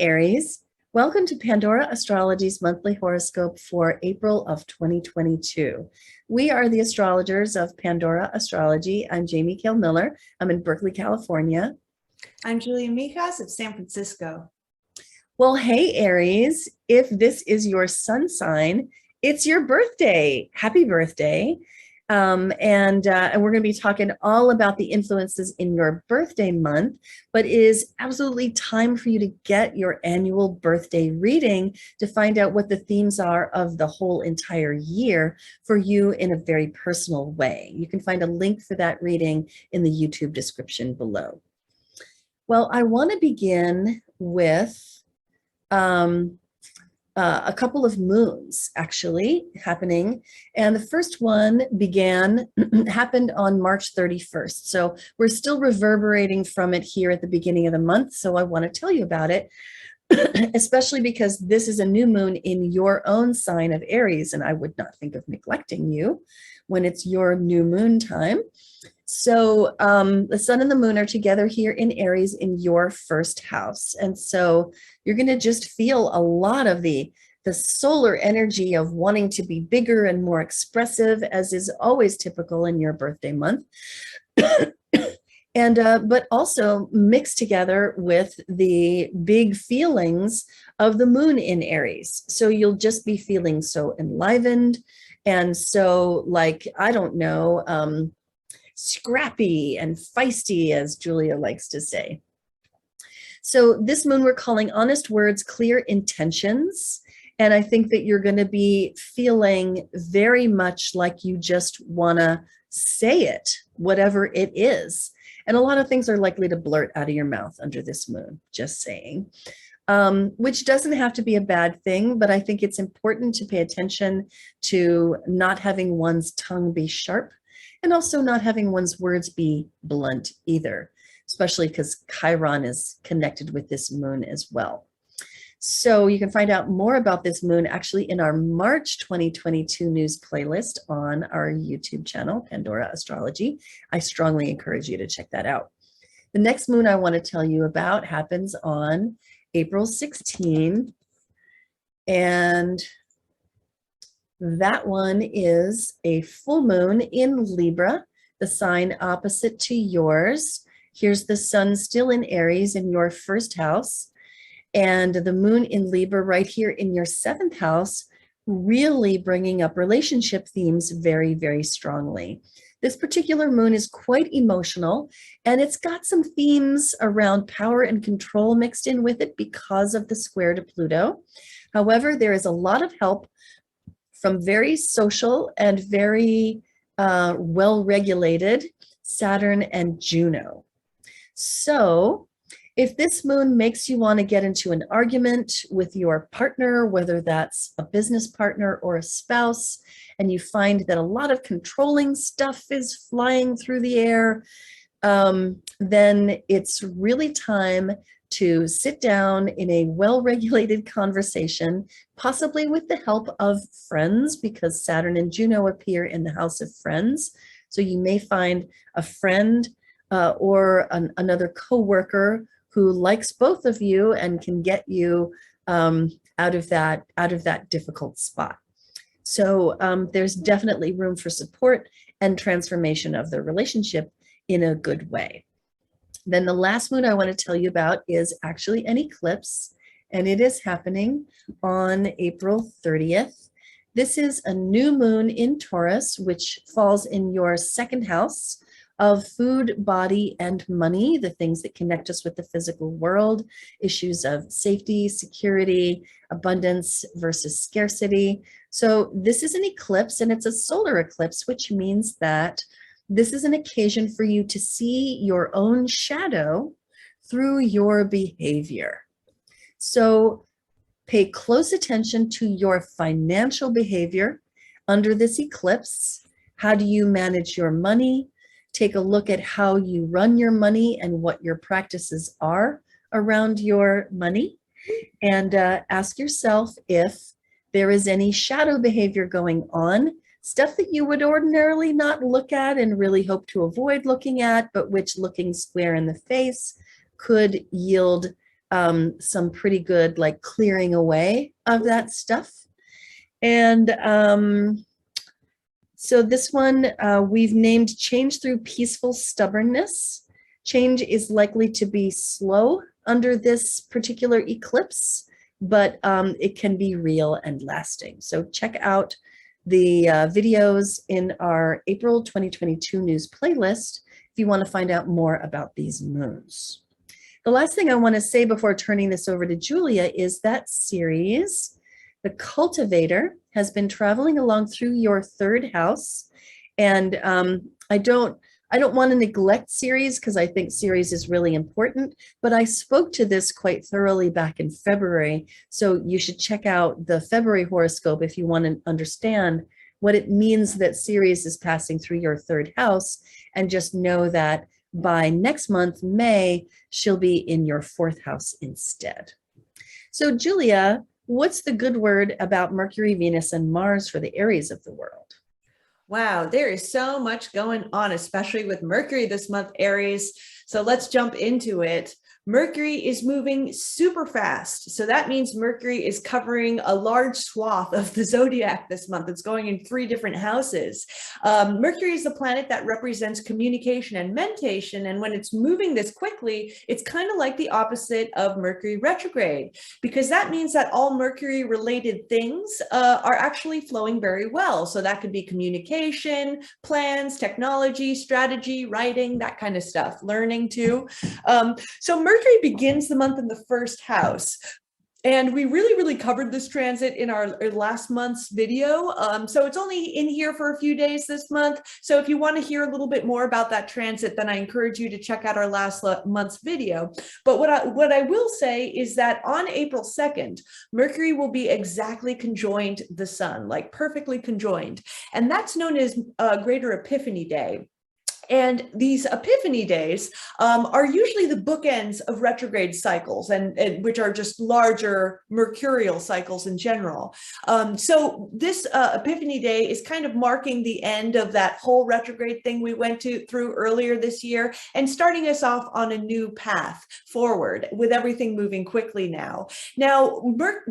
Aries. Welcome to Pandora Astrology's monthly horoscope for April of 2022. We are the astrologers of Pandora Astrology. I'm Jamie Kale Miller. I'm in Berkeley, California. I'm Julia Mijas of San Francisco. Well, hey, Aries, if this is your sun sign, it's your birthday. Happy birthday. And we're going to be talking all about the influences in your birthday month, but it is absolutely time for you to get your annual birthday reading to find out what the themes are of the whole entire year for you in a very personal way. You can find a link for that reading in the YouTube description below. Well, I want to begin with a couple of moons actually happening. And the first one happened on March 31st. So we're still reverberating from it here at the beginning of the month. So I want to tell you about it, especially because this is a new moon in your own sign of Aries. And I would not think of neglecting you when it's your new moon time. So the sun and the moon are together here in Aries in your first house. And so you're going to just feel a lot of the solar energy of wanting to be bigger and more expressive, as is always typical in your birthday month. And but also mixed together with the big feelings of the moon in Aries. So you'll just be feeling so enlivened and so, like, I don't know, scrappy and feisty, as Julia likes to say. So this moon we're calling honest words, clear intentions. And I think that you're going to be feeling very much like you just want to say it, whatever it is. And a lot of things are likely to blurt out of your mouth under this moon, just saying. Which doesn't have to be a bad thing, but I think it's important to pay attention to not having one's tongue be sharp and also not having one's words be blunt either, especially because Chiron is connected with this moon as well. So you can find out more about this moon actually in our March 2022 news playlist on our YouTube channel, Pandora Astrology. I strongly encourage you to check that out. The next moon I want to tell you about happens on April 16, and that one is a full moon in Libra, the sign opposite to yours. Here's the sun still in Aries in your first house, and the moon in Libra right here in your seventh house, really bringing up relationship themes very, very strongly. This particular moon is quite emotional, and it's got some themes around power and control mixed in with it because of the square to Pluto. However, there is a lot of help from very social and very well-regulated Saturn and Juno. So if this moon makes you want to get into an argument with your partner, whether that's a business partner or a spouse, and you find that a lot of controlling stuff is flying through the air, then it's really time to sit down in a well-regulated conversation, possibly with the help of friends, because Saturn and Juno appear in the house of friends. So you may find a friend or another coworker who likes both of you and can get you out of that difficult spot. So there's definitely room for support and transformation of the relationship in a good way. Then the last moon I want to tell you about is actually an eclipse, and it is happening on April 30th. This is a new moon in Taurus, which falls in your second house of food, body, and money, the things that connect us with the physical world, issues of safety, security, abundance versus scarcity. So this is an eclipse, and it's a solar eclipse, which means that this is an occasion for you to see your own shadow through your behavior. So pay close attention to your financial behavior under this eclipse. How do you manage your money? Take a look at how you run your money and what your practices are around your money. And ask yourself if there is any shadow behavior going on, stuff that you would ordinarily not look at and really hope to avoid looking at, but which looking square in the face could yield some pretty good like clearing away of that stuff. And so this one we've named Change Through Peaceful Stubbornness. Change is likely to be slow under this particular eclipse, but it can be real and lasting. So check out the videos in our April 2022 news playlist if you want to find out more about these moons. The last thing I want to say before turning this over to Julia is that Ceres, the cultivator, has been traveling along through your third house. And I don't want to neglect Ceres because I think Ceres is really important, but I spoke to this quite thoroughly back in February. So you should check out the February horoscope if you want to understand what it means that Ceres is passing through your third house, and just know that by next month, May, she'll be in your fourth house instead. So Julia, what's the good word about Mercury, Venus, and Mars for the Aries of the world? Wow, there is so much going on, especially with Mercury this month, Aries. So let's jump into it. Mercury is moving super fast. So that means Mercury is covering a large swath of the zodiac this month. It's going in 3 different houses. Mercury is the planet that represents communication and mentation. And when it's moving this quickly, it's kind of like the opposite of Mercury retrograde, because that means that all Mercury related things are actually flowing very well. So that could be communication, plans, technology, strategy, writing, that kind of stuff, learning too. So Mercury begins the month in the first house. And we really covered this transit in our last month's video. So it's only in here for a few days this month. So if you want to hear a little bit more about that transit, then I encourage you to check out our last month's video. But what I will say is that on April 2nd, Mercury will be exactly conjoined the sun, like perfectly conjoined. And that's known as Greater Epiphany Day. And these epiphany days are usually the bookends of retrograde cycles, and which are just larger mercurial cycles in general. So this epiphany day is kind of marking the end of that whole retrograde thing we went through earlier this year, and starting us off on a new path forward with everything moving quickly now. Now,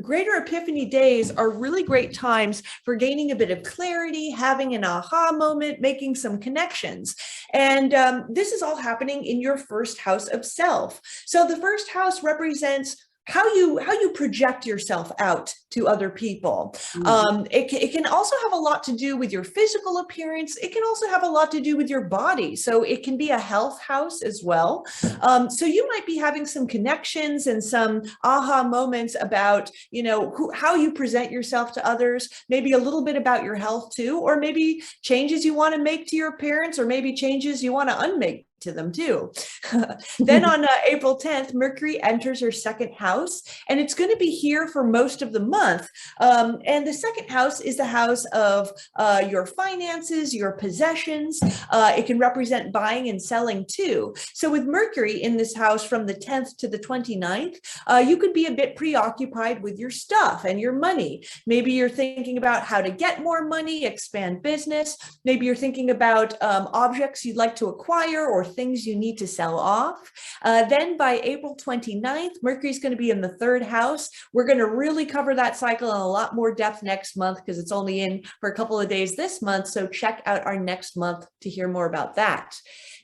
greater epiphany days are really great times for gaining a bit of clarity, having an aha moment, making some connections. And this is all happening in your first house of self. So the first house represents how you project yourself out to other people. Mm-hmm. It can also have a lot to do with your physical appearance. It can also have a lot to do with your body. So it can be a health house as well. So you might be having some connections and some aha moments about, how you present yourself to others, maybe a little bit about your health too, or maybe changes you want to make to your appearance, or maybe changes you want to unmake to them too. Then on April 10th, Mercury enters her second house, and it's going to be here for most of the month. And the second house is the house of your finances, your possessions. It can represent buying and selling too. So with Mercury in this house from the 10th to the 29th, you could be a bit preoccupied with your stuff and your money. Maybe you're thinking about how to get more money, expand business. Maybe you're thinking about objects you'd like to acquire or things you need to sell off. Then by April 29th, Mercury is going to be in the third house. We're going to really cover that cycle in a lot more depth next month because it's only in for a couple of days this month. So check out our next month to hear more about that.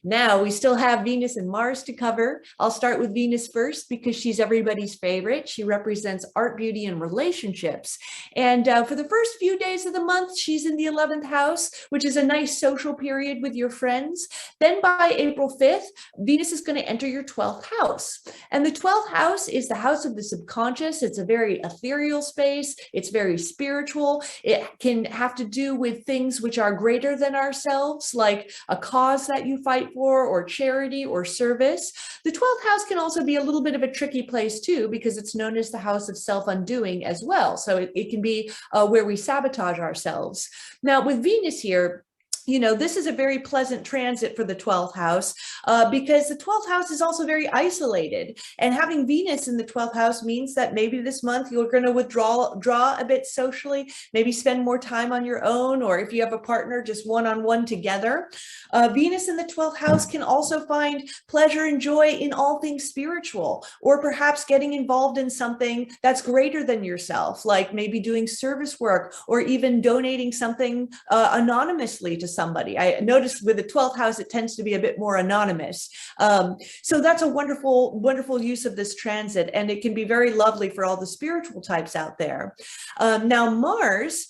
Now, we still have Venus and Mars to cover. I'll start with Venus first because she's everybody's favorite. She represents art, beauty, and relationships. And for the first few days of the month, she's in the 11th house, which is a nice social period with your friends. Then by April 5th, Venus is going to enter your 12th house. And the 12th house is the house of the subconscious. It's a very ethereal space. It's very spiritual. It can have to do with things which are greater than ourselves, like a cause that you fight for, or charity or service. The 12th house can also be a little bit of a tricky place too, because it's known as the house of self-undoing as well. So it can be where we sabotage ourselves. Now with Venus here, this is a very pleasant transit for the 12th house because the 12th house is also very isolated. And having Venus in the 12th house means that maybe this month you're going to draw a bit socially, maybe spend more time on your own, or if you have a partner, just one-on-one together. Venus in the 12th house can also find pleasure and joy in all things spiritual, or perhaps getting involved in something that's greater than yourself, like maybe doing service work or even donating something anonymously to somebody. I noticed with the 12th house, it tends to be a bit more anonymous. So that's a wonderful, wonderful use of this transit, and it can be very lovely for all the spiritual types out there. Now, Mars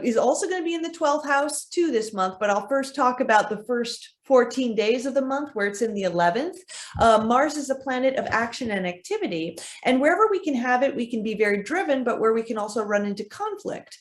is also going to be in the 12th house too this month, but I'll first talk about the first 14 days of the month where it's in the 11th. Mars is a planet of action and activity, and wherever we can have it, we can be very driven, but where we can also run into conflict.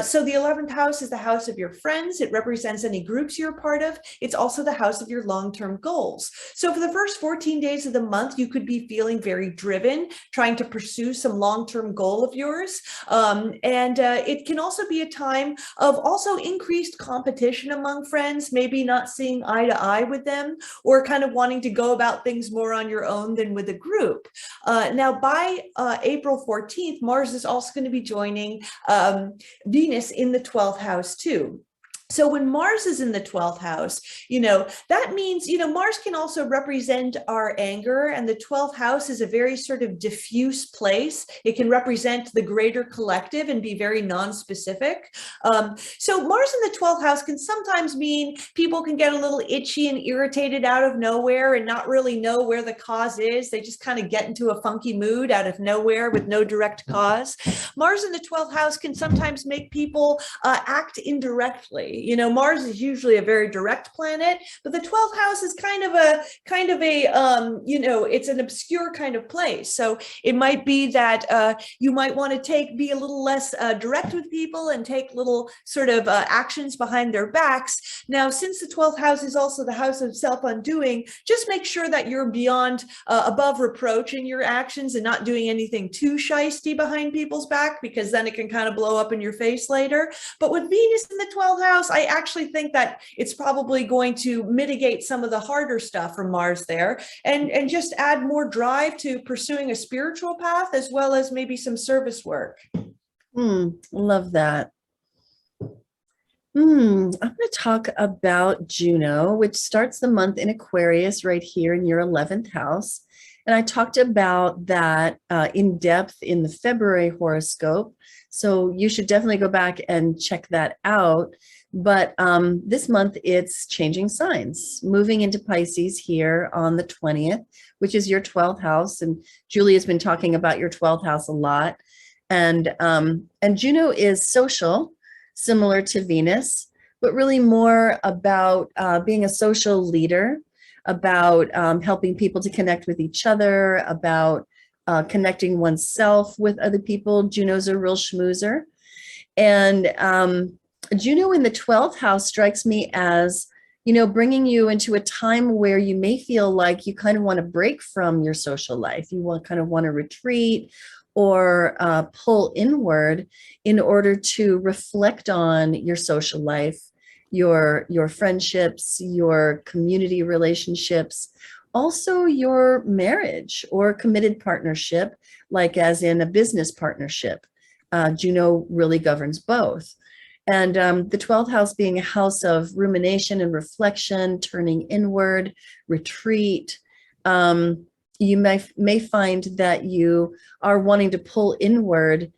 So the 11th house is the house of your friends. It represents any groups you're a part of. It's also the house of your long-term goals. So for the first 14 days of the month, you could be feeling very driven, trying to pursue some long-term goal of yours. And it can also be a time of also increased competition among friends, maybe not seeing eye to eye with them, or kind of wanting to go about things more on your own than with a group. Now, by April 14th, Mars is also going to be joining Venus in the 12th house too. So when Mars is in the 12th house, that means, Mars can also represent our anger, and the 12th house is a very sort of diffuse place. It can represent the greater collective and be very non-specific. So Mars in the 12th house can sometimes mean people can get a little itchy and irritated out of nowhere and not really know where the cause is. They just kind of get into a funky mood out of nowhere with no direct cause. Mars in the 12th house can sometimes make people act indirectly. Mars is usually a very direct planet, but the 12th house is kind of a it's an obscure kind of place. So it might be that you might want to be a little less direct with people and take little sort of actions behind their backs. Now, since the 12th house is also the house of self-undoing, just make sure that you're beyond above reproach in your actions and not doing anything too shisty behind people's back, because then it can kind of blow up in your face later. But with Venus in the 12th house, I actually think that it's probably going to mitigate some of the harder stuff from Mars there, and just add more drive to pursuing a spiritual path, as well as maybe some service work. Love that. I'm going to talk about Juno, which starts the month in Aquarius right here in your 11th house. And I talked about that in depth in the February horoscope. So you should definitely go back and check that out. But this month it's changing signs, moving into Pisces here on the 20th, which is your 12th house. And Julie has been talking about your 12th house a lot. And Juno is social, similar to Venus, but really more about being a social leader, about helping people to connect with each other, about connecting oneself with other people. Juno's a real schmoozer. And Juno in the 12th house strikes me as, bringing you into a time where you may feel like you kind of want to break from your social life. You want to retreat or pull inward in order to reflect on your social life, your friendships, your community relationships, also your marriage or committed partnership, like as in a business partnership. Juno really governs both. And the 12th house being a house of rumination and reflection, turning inward, retreat. You may find that you are wanting to pull inward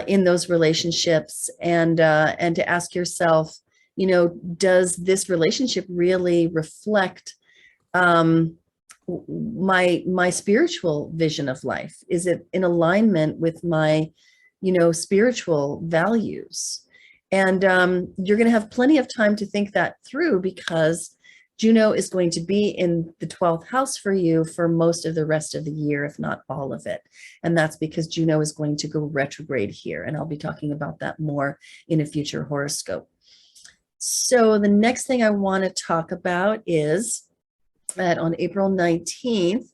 in those relationships, and to ask yourself, does this relationship really reflect my spiritual vision of life? Is it in alignment with my, spiritual values? And you're going to have plenty of time to think that through, because Juno is going to be in the 12th house for you for most of the rest of the year, if not all of it. And that's because Juno is going to go retrograde here. And I'll be talking about that more in a future horoscope. So the next thing I want to talk about is that on April 19th,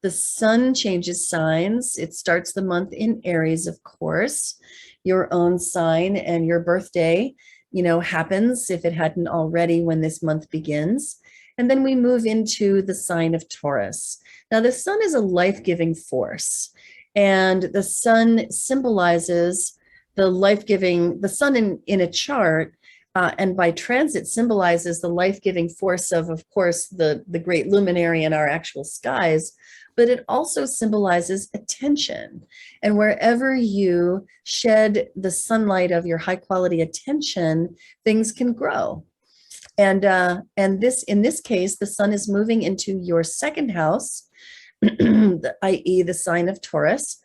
the sun changes signs. It starts the month in Aries, of course, your own sign and your birthday. happens if it hadn't already when this month begins. And then we move into the sign of Taurus. Now, the sun is a life-giving force, and the sun symbolizes the sun in a chart, and by transit symbolizes the life-giving force of course, the great luminary in our actual skies, but it also symbolizes attention. And wherever you shed the sunlight of your high quality attention, things can grow. And in this case, the sun is moving into your second house, i.e. the sign of Taurus.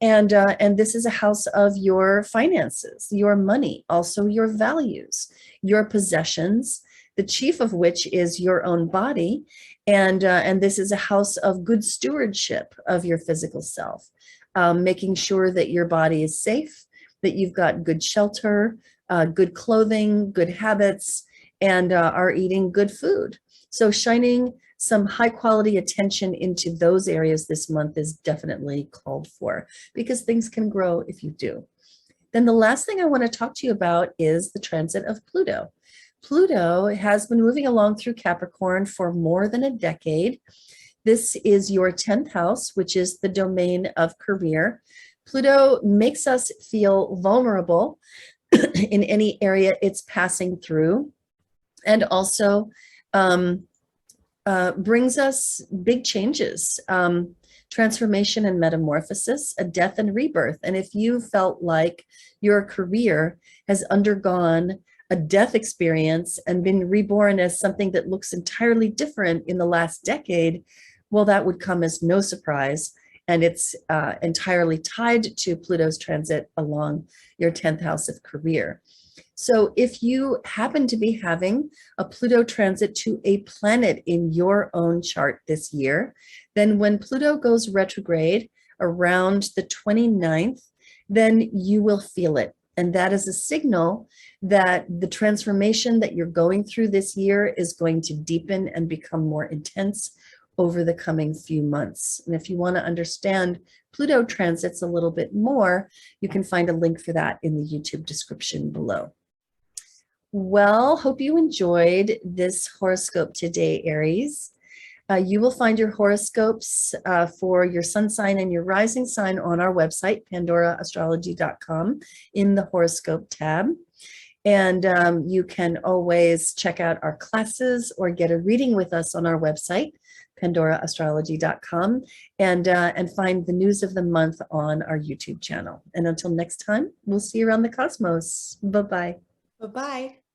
And this is a house of your finances, your money, also your values, your possessions, the chief of which is your own body. And this is a house of good stewardship of your physical self, making sure that your body is safe, that you've got good shelter, good clothing, good habits, and are eating good food. So shining some high quality attention into those areas this month is definitely called for, because things can grow if you do. Then the last thing I want to talk to you about is the transit of Pluto. Pluto has been moving along through Capricorn for more than a decade. This is your 10th house, which is the domain of career. Pluto makes us feel vulnerable in any area it's passing through, and also brings us big changes, transformation and metamorphosis, a death and rebirth. And if you felt like your career has undergone a death experience and been reborn as something that looks entirely different in the last decade, well, that would come as no surprise. And it's entirely tied to Pluto's transit along your 10th house of career. So if you happen to be having a Pluto transit to a planet in your own chart this year, then when Pluto goes retrograde around the 29th, then you will feel it. And that is a signal that the transformation that you're going through this year is going to deepen and become more intense over the coming few months. And if you want to understand Pluto transits a little bit more, you can find a link for that in the YouTube description below. Well, hope you enjoyed this horoscope today, Aries. You will find your horoscopes for your sun sign and your rising sign on our website, pandoraastrology.com, in the horoscope tab. And you can always check out our classes or get a reading with us on our website, pandoraastrology.com, and find the news of the month on our YouTube channel. And until next time, we'll see you around the cosmos. Bye-bye. Bye-bye.